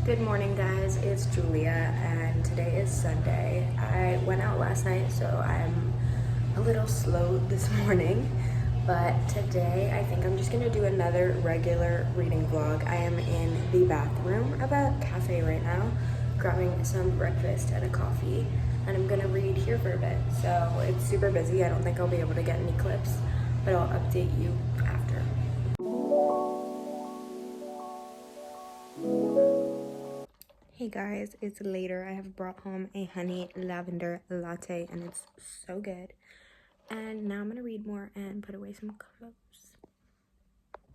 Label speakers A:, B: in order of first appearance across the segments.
A: Good morning, guys. It's Julia, and today is Sunday. I went out last night, so I'm a little slow this morning. But today, I think I'm just gonna do another regular reading vlog. I am in the bathroom of a cafe right now, grabbing some breakfast and a coffee, and I'm gonna read here for a bit. So it's super busy. I don't think I'll be able to get any clips, but I'll update you after. Hey guys, it's later. I have brought home a honey lavender latte and it's so good. And now I'm gonna read more and put away some clothes.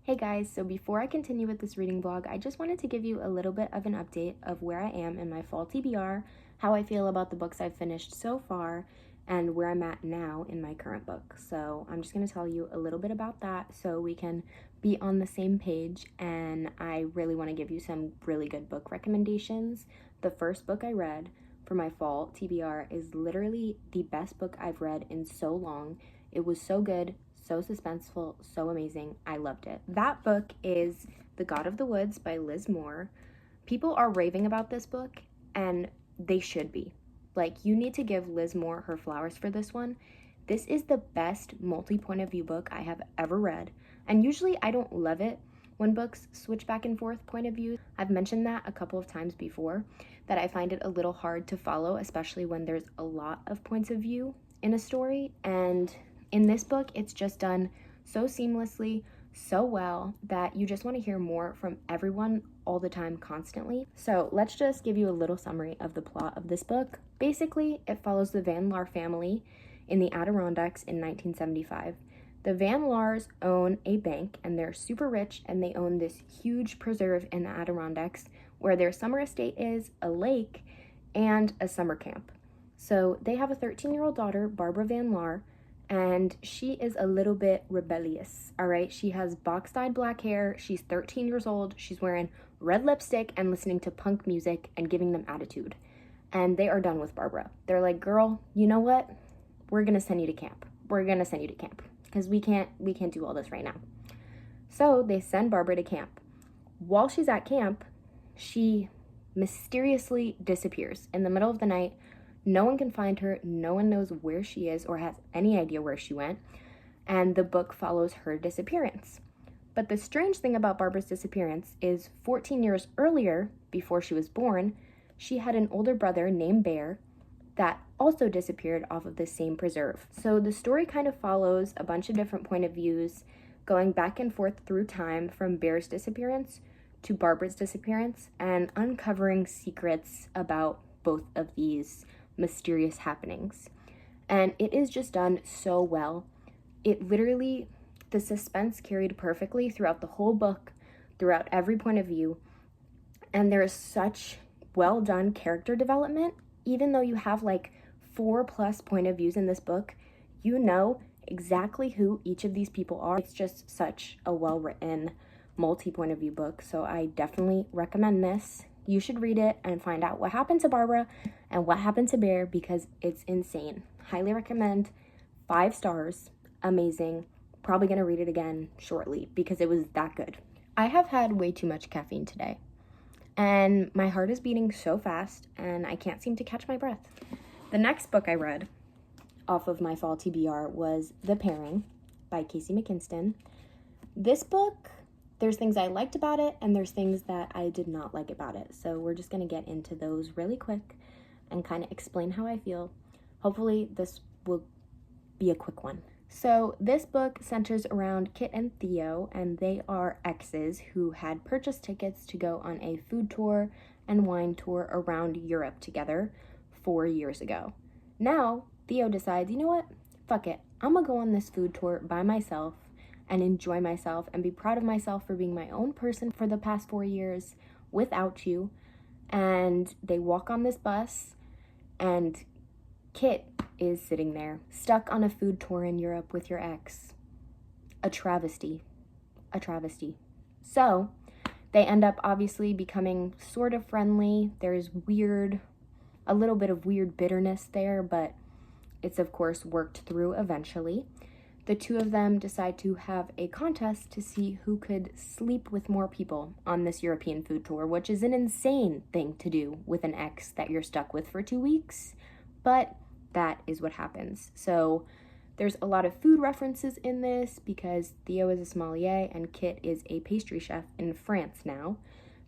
A: Hey guys, so before I continue with this reading vlog, I just wanted to give you a little bit of an update of where I am in my fall TBR, how I feel about the books I've finished so far, and where I'm at now in my current book. So I'm just gonna tell you a little bit about that so we can be on the same page, and I really wanna give you some really good book recommendations. The first book I read for my fall TBR is literally the best book I've read in so long. It was so good, so suspenseful, so amazing. I loved it. That book is The God of the Woods by Liz Moore. People are raving about this book, and they should be. Like, you need to give Liz Moore her flowers for this one. This is the best multi-point of view book I have ever read, and usually I don't love it when books switch back and forth point of view. I've mentioned that a couple of times before, that I find it a little hard to follow, especially when there's a lot of points of view in a story, and in this book, it's just done so seamlessly, so well, that you just want to hear more from everyone all the time, constantly. So let's just give you a little summary of the plot of this book. Basically, it follows the Van Laar family in the Adirondacks in 1975. The Van Laars own a bank, and they're super rich, and they own this huge preserve in the Adirondacks where their summer estate is, a lake, and a summer camp. So they have a 13-year-old daughter, Barbara Van Laar, and she is a little bit rebellious, all right? She has box-dyed black hair, she's 13 years old, she's wearing red lipstick and listening to punk music and giving them attitude. And they are done with Barbara. They're like, girl, you know what? We're gonna send you to camp. We're gonna send you to camp because we can't do all this right now. So they send Barbara to camp. While she's at camp, she mysteriously disappears in the middle of the night. No one can find her, no one knows where she is or has any idea where she went, and the book follows her disappearance. But the strange thing about Barbara's disappearance is 14 years earlier, before she was born, she had an older brother named Bear that also disappeared off of the same preserve. So the story kind of follows a bunch of different point of views, going back and forth through time from Bear's disappearance to Barbara's disappearance, and uncovering secrets about both of these mysterious happenings. And it is just done so well. It literally, the suspense carried perfectly throughout the whole book, throughout every point of view, and there is such well done character development. Even though you have like 4+ point of views in this book, you know exactly who each of these people are. It's just such a well written multi-point of view book, so I definitely recommend this. You should read it and find out what happened to Barbara and what happened to Bear, because it's insane. Highly recommend. 5 stars. Amazing. Probably gonna read it again shortly because it was that good. I have had way too much caffeine today, and my heart is beating so fast and I can't seem to catch my breath. The next book I read off of my fall TBR was The Pairing by Casey McKinston. This book, there's things I liked about it and there's things that I did not like about it. So we're just gonna get into those really quick and kind of explain how I feel. Hopefully this will be a quick one. So this book centers around Kit and Theo, and they are exes who had purchased tickets to go on a food tour and wine tour around Europe together 4 years ago. Now, Theo decides, you know what? Fuck it. I'm gonna go on this food tour by myself and enjoy myself and be proud of myself for being my own person for the past 4 years without you. And they walk on this bus, and Kit is sitting there, stuck on a food tour in Europe with your ex. A travesty. A travesty. So, they end up obviously becoming sort of friendly. There's a little bit of weird bitterness there, but it's of course worked through eventually. the two of them decide to have a contest to see who could sleep with more people on this European food tour, which is an insane thing to do with an ex that you're stuck with for 2 weeks, but that is what happens. So there's a lot of food references in this because Theo is a sommelier and Kit is a pastry chef in France now.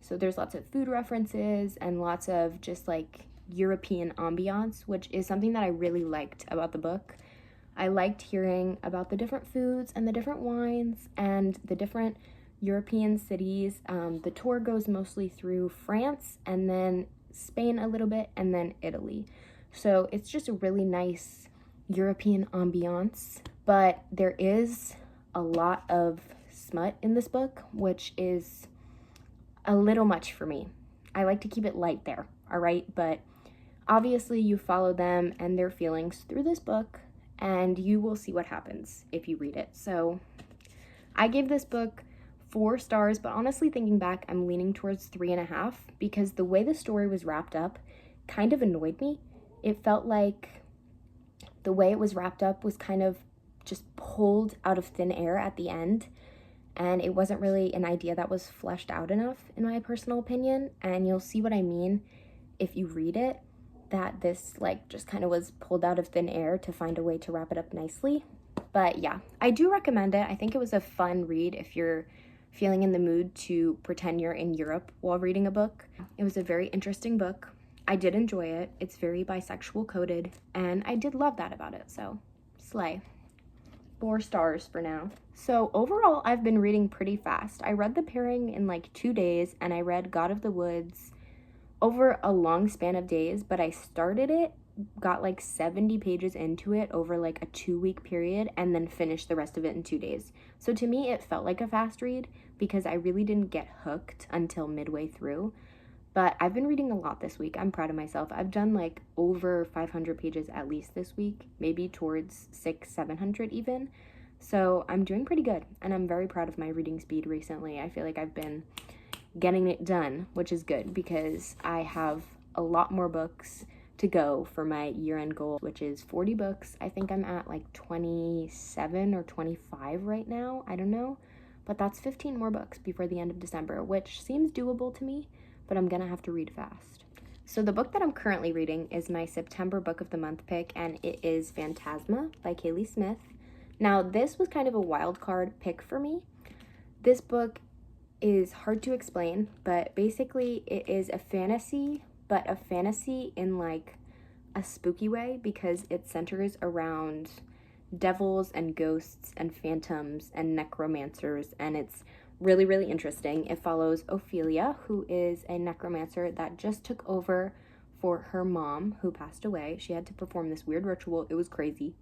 A: So there's lots of food references and lots of just like European ambiance, which is something that I really liked about the book. I liked hearing about the different foods and the different wines and the different European cities. The tour goes mostly through France and then Spain a little bit and then Italy. So it's just a really nice European ambiance, but there is a lot of smut in this book, which is a little much for me. I like to keep it light there, all right? But obviously you follow them and their feelings through this book, and you will see what happens if you read it. So I gave this book 4 stars, but honestly thinking back, I'm leaning towards 3.5 because the way the story was wrapped up kind of annoyed me. It felt like the way it was wrapped up was kind of just pulled out of thin air at the end, and it wasn't really an idea that was fleshed out enough, in my personal opinion. And you'll see what I mean if you read it, that this like just kind of was pulled out of thin air to find a way to wrap it up nicely. But yeah, I do recommend it. I think it was a fun read if you're feeling in the mood to pretend you're in Europe while reading a book. It was a very interesting book. I did enjoy it. It's very bisexual coded, and I did love that about it, so slay. 4 stars for now. So overall, I've been reading pretty fast. I read The Pairing in like 2 days, and I read God of the Woods over a long span of days, but I started it, got like 70 pages into it over like a 2-week period, and then finished the rest of it in 2 days. So to me, it felt like a fast read because I really didn't get hooked until midway through. But I've been reading a lot this week. I'm proud of myself. I've done like over 500 pages at least this week, maybe towards 600-700 even. So I'm doing pretty good, and I'm very proud of my reading speed recently. I feel like I've been getting it done, which is good because I have a lot more books to go for my year-end goal, which is 40 books. I think I'm at like 27 or 25 right now. I don't know, but that's 15 more books before the end of December, which seems doable to me, but I'm gonna have to read fast. So the book that I'm currently reading is my September book of the month pick, and it is Phantasma by Kaylee Smith. Now, this was kind of a wild card pick for me. This book is hard to explain, but basically it is a fantasy, but a fantasy in like a spooky way because it centers around devils and ghosts and phantoms and necromancers, and it's really, really interesting. It follows Ophelia, who is a necromancer that just took over for her mom, who passed away. She had to perform this weird ritual. It was crazy.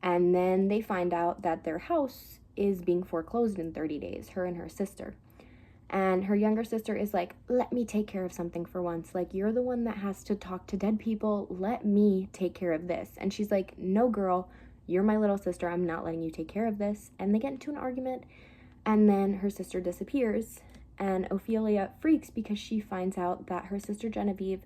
A: And then they find out that their house is being foreclosed in 30 days, her and her sister. And her younger sister is like, let me take care of something for once. Like, you're the one that has to talk to dead people. Let me take care of this. And she's like, no, girl, you're my little sister. I'm not letting you take care of this. And they get into an argument. And then her sister disappears, and Ophelia freaks because she finds out that her sister Genevieve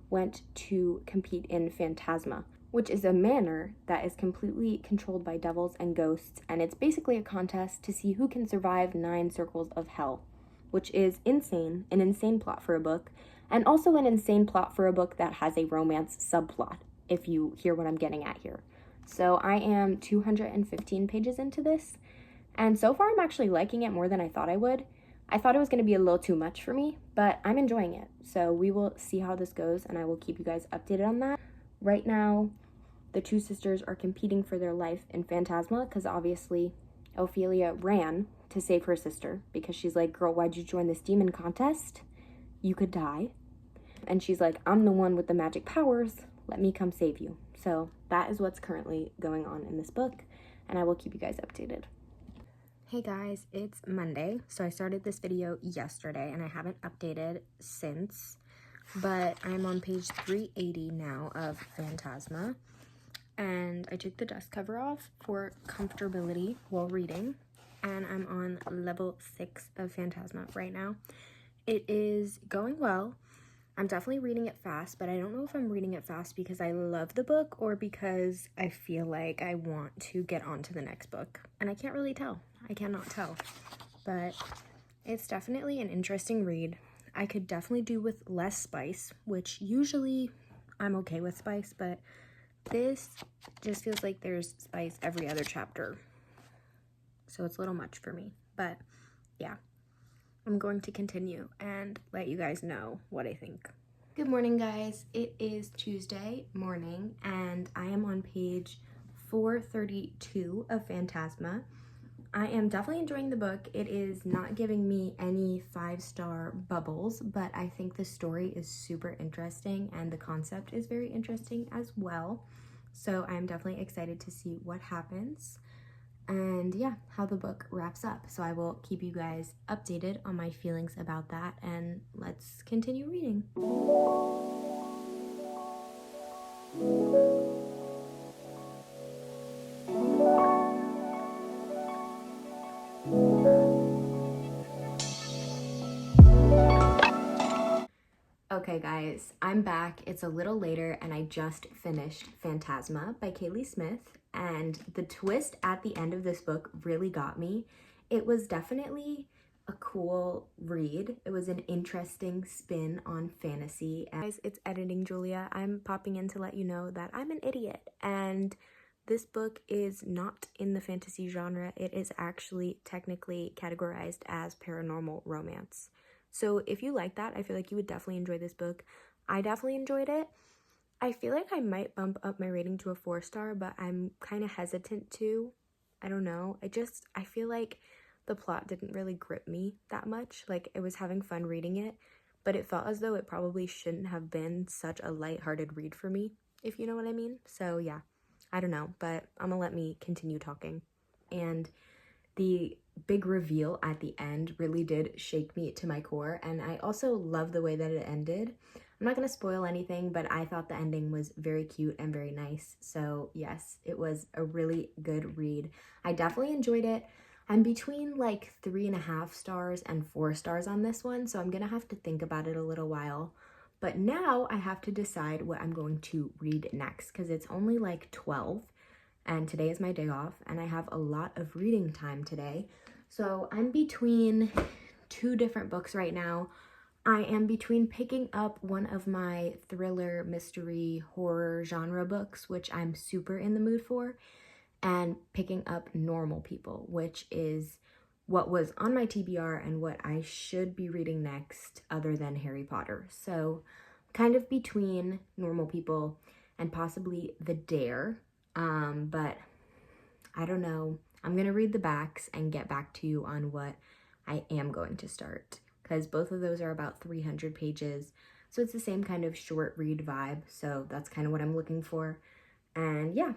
A: went to compete in Phantasma, which is a manor that is completely controlled by devils and ghosts, and it's basically a contest to see who can survive 9 circles of hell, which is insane, an insane plot for a book, and also an insane plot for a book that has a romance subplot, if you hear what I'm getting at here. So I am 215 pages into this, and so far I'm actually liking it more than I thought I would. I thought it was going to be a little too much for me, but I'm enjoying it. So we will see how this goes, and I will keep you guys updated on that. Right now, the 2 sisters are competing for their life in Phantasma because obviously Ophelia ran to save her sister because she's like, girl, why'd you join this demon contest? You could die. And she's like, I'm the one with the magic powers. Let me come save you. So that is what's currently going on in this book, and I will keep you guys updated. Hey guys, it's Monday. So I started this video yesterday and I haven't updated since, but I'm on page 380 now of Phantasma, and I took the dust cover off for comfortability while reading, and I'm on level 6 of Phantasma right now. It is going well. I'm definitely reading it fast, but I don't know if I'm reading it fast because I love the book or because I feel like I want to get on to the next book. And I can't really tell. I cannot tell. But it's definitely an interesting read. I could definitely do with less spice, which usually I'm okay with spice, but this just feels like there's spice every other chapter. So it's a little much for me. But yeah. I'm going to continue and let you guys know what I think. Good morning, guys. It is Tuesday morning and I am on page 432 of Phantasma. I am definitely enjoying the book. It is not giving me any 5-star bubbles, but I think the story is super interesting and the concept is very interesting as well. So I'm definitely excited to see what happens. And yeah, how the book wraps up. So I will keep you guys updated on my feelings about that, and let's continue reading. Okay guys, I'm back. It's a little later and I just finished Phantasma by Kaylee Smith, and the twist at the end of this book really got me. It was definitely a cool read. It was an interesting spin on fantasy. Guys, it's Editing Julia. I'm popping in to let you know that I'm an idiot and this book is not in the fantasy genre. It is actually technically categorized as paranormal romance. So if you like that, I feel like you would definitely enjoy this book. I definitely enjoyed it. I feel like I might bump up my rating to a 4-star, but I'm kind of hesitant to. I don't know. I feel like the plot didn't really grip me that much. Like, I was having fun reading it, but it felt as though it probably shouldn't have been such a lighthearted read for me, if you know what I mean. So yeah, I don't know, but I'm gonna let me continue talking. And the big reveal at the end really did shake me to my core, and I also love the way that it ended. I'm not going to spoil anything, but I thought the ending was very cute and very nice. So yes, it was a really good read. I definitely enjoyed it. I'm between like 3.5 stars and 4 stars on this one, so I'm going to have to think about it a little while. But now I have to decide what I'm going to read next because it's only like 12. And today is my day off and I have a lot of reading time today. So I'm between 2 different books right now. I am between picking up one of my thriller, mystery, horror genre books, which I'm super in the mood for, and picking up Normal People, which is what was on my TBR and what I should be reading next other than Harry Potter. So kind of between Normal People and possibly The Dare. But I don't know. I'm gonna read the backs and get back to you on what I am going to start, because both of those are about 300 pages. So it's the same kind of short read vibe. So that's kind of what I'm looking for. And yeah,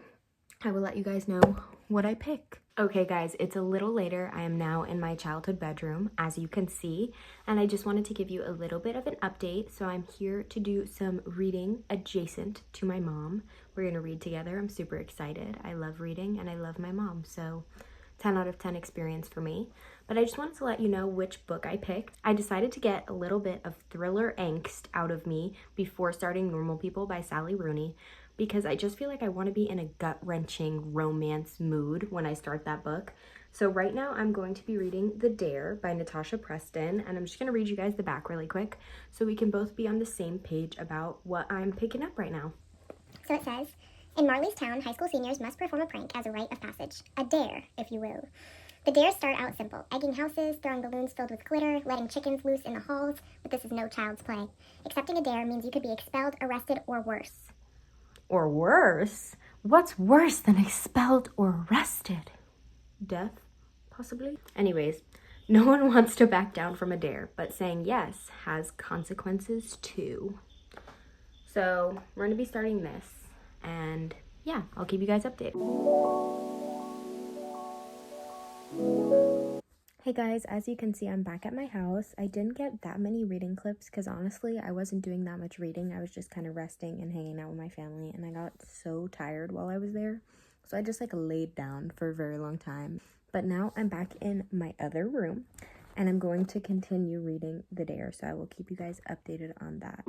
A: I will let you guys know what I pick. Okay guys, it's a little later. I am now in my childhood bedroom, as you can see, and I just wanted to give you a little bit of an update. So I'm here to do some reading adjacent to my mom. We're gonna read together. I'm super excited. I love reading and I love my mom, so 10 out of 10 experience for me. But I just wanted to let you know which book I picked. I decided to get a little bit of thriller angst out of me before starting Normal People by Sally Rooney, because I just feel like I want to be in a gut-wrenching romance mood when I start that book. So right now I'm going to be reading The Dare by Natasha Preston, and I'm just going to read you guys the back really quick so we can both be on the same page about what I'm picking up right now.
B: So it says, in Marley's town, high school seniors must perform a prank as a rite of passage. A dare, if you will. The dares start out simple, egging houses, throwing balloons filled with glitter, letting chickens loose in the halls, but this is no child's play. Accepting a dare means you could be expelled, arrested, or worse.
A: Or worse? What's worse than expelled or arrested? Death, possibly? Anyways, no one wants to back down from a dare, but saying yes has consequences too. So we're gonna be starting this, and yeah, I'll keep you guys updated. Hey guys, as you can see, I'm back at my house. I didn't get that many reading clips because honestly, I wasn't doing that much reading. I was just kind of resting and hanging out with my family, and I got so tired while I was there. So I just like laid down for a very long time. But now I'm back in my other room, and I'm going to continue reading The Dare, so I will keep you guys updated on that.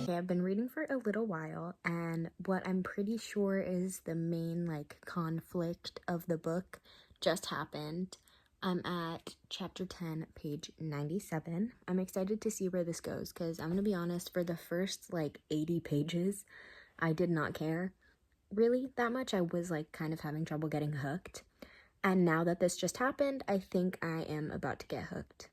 A: Okay, I've been reading for a little while, and what I'm pretty sure is the main conflict of the book just happened. I'm at chapter 10, page 97. I'm excited to see where this goes because I'm gonna be honest, for the first 80 pages, I did not care really that much. I was kind of having trouble getting hooked. And now that this just happened, I think I am about to get hooked.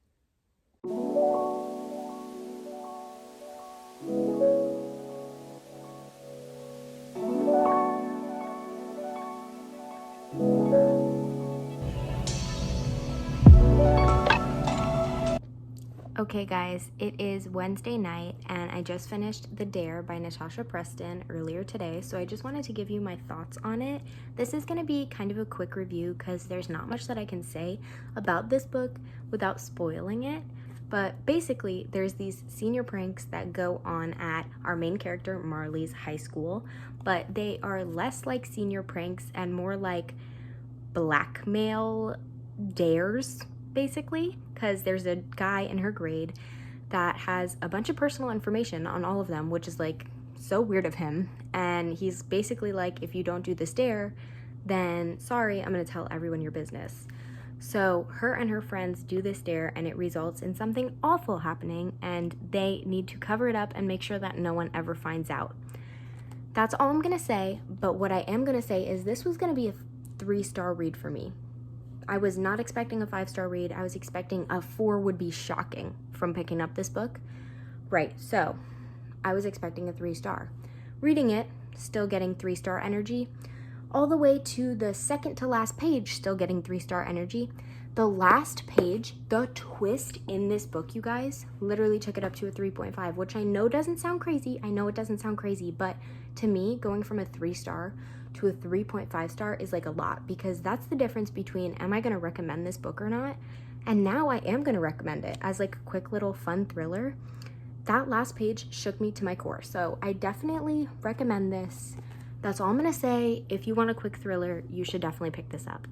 A: Okay guys, it is Wednesday night and I just finished The Dare by Natasha Preston earlier today, so I just wanted to give you my thoughts on it. This is going to be kind of a quick review because there's not much that I can say about this book without spoiling it. But basically, there's these senior pranks that go on at our main character Marley's high school, but they are less like senior pranks and more like blackmail dares, basically, because there's a guy in her grade that has a bunch of personal information on all of them, which is so weird of him. And he's basically like, if you don't do this dare, then sorry, I'm gonna tell everyone your business. So her and her friends do this dare and it results in something awful happening, and they need to cover it up and make sure that no one ever finds out. That's all I'm gonna say, but what I am gonna say is this was gonna be a 3-star read for me. I was not expecting a 5-star read. I was expecting a 4 would be shocking from picking up this book. Right, so I was expecting a 3-star. Reading it, still getting 3-star energy. All the way to the second to last page, still getting 3-star energy. The last page, the twist in this book, you guys, literally took it up to a 3.5, which I know doesn't sound crazy. I know it doesn't sound crazy, but to me, going from a 3-star to a 3.5 star is a lot, because that's the difference between am I going to recommend this book or not, and now I am going to recommend it as a quick little fun thriller. That last page shook me to my core, so I definitely recommend this. That's all I'm going to say. If you want a quick thriller, you should definitely pick this up.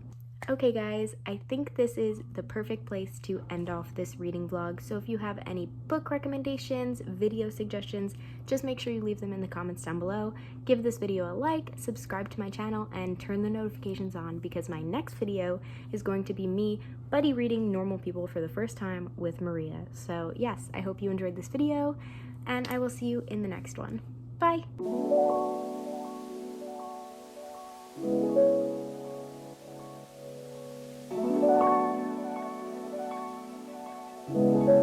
A: Okay guys, I think this is the perfect place to end off this reading vlog. So if you have any book recommendations, video suggestions, just make sure you leave them in the comments down below. Give this video a like, subscribe to my channel, and turn the notifications on because my next video is going to be me buddy reading Normal People for the first time with Maria. So yes, I hope you enjoyed this video and I will see you in the next one. Bye!